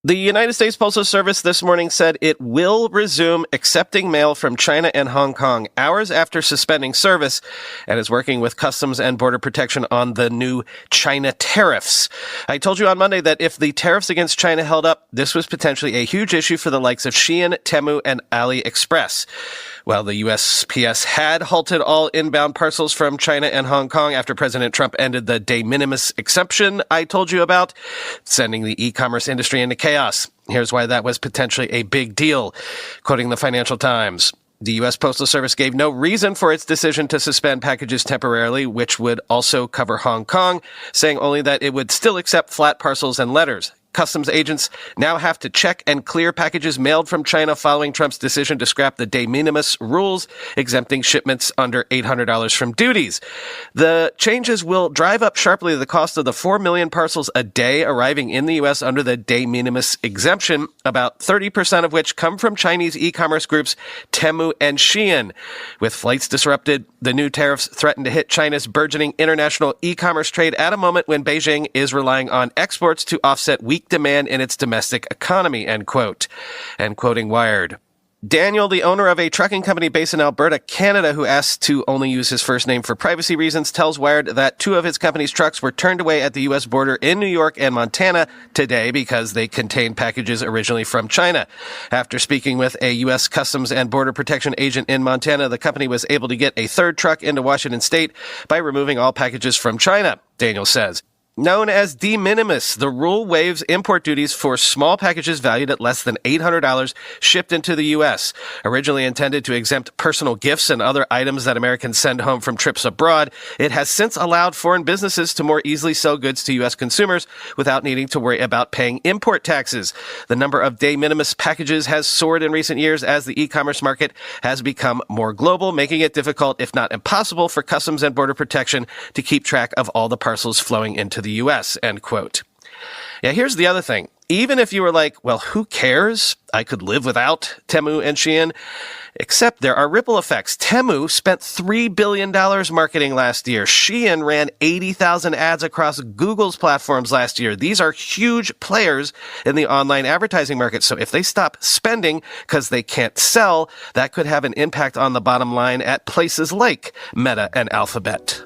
The United States Postal Service this morning said it will resume accepting mail from China and Hong Kong hours after suspending service and is working with Customs and Border Protection on the new China tariffs. I told you on Monday that if the tariffs against China held up, this was potentially a huge issue for the likes of Shein, Temu, and AliExpress. Well, the USPS HAD halted all inbound parcels from China and Hong Kong after President Trump ended the de minimis exemption I told you about, sending the e-commerce industry into chaos. Here's why that was potentially a big deal. Quoting the Financial Times, the US Postal Service gave no reason for its decision to suspend packages temporarily, which would also cover Hong Kong, saying only that it would still accept flat parcels and letters. Customs agents now have to check and clear packages mailed from China following Trump's decision to scrap the de minimis rules, exempting shipments under $800 from duties. The changes will drive up sharply the cost of the 4 million parcels a day arriving in the U.S. under the de minimis exemption, about 30% of which come from Chinese e-commerce groups Temu and Shein. With flights disrupted, the new tariffs threaten to hit China's burgeoning international e-commerce trade at a moment when Beijing is relying on exports to offset weak demand in its domestic economy, end quote. And quoting Wired, Daniel, the owner of a trucking company based in Alberta, Canada, who asked to only use his first name for privacy reasons, tells Wired that 2 of his company's trucks were turned away at the U.S. border in New York and Montana today because they contained packages originally from China. After speaking with a U.S. Customs and Border Protection agent in Montana, the company was able to get a 3rd truck into Washington state by removing all packages from China, Daniel says. Known as de minimis, the rule waives import duties for small packages valued at less than $800 shipped into the U.S. Originally intended to exempt personal gifts and other items that Americans send home from trips abroad, it has since allowed foreign businesses to more easily sell goods to U.S. consumers without needing to worry about paying import taxes. The number of de minimis packages has soared in recent years as the e-commerce market has become more global, making it difficult, if not impossible, for Customs and Border Protection to keep track of all the parcels flowing into the U.S., end quote. Yeah, here's the other thing. Even if you were like, well, who cares? I could live without Temu and Shein. Except there are ripple effects. Temu spent $3 billion marketing last year. Shein ran 80,000 ads across Google's platforms last year. These are huge players in the online advertising market. So if they stop spending because they can't sell, that could have an impact on the bottom line at places like Meta and Alphabet.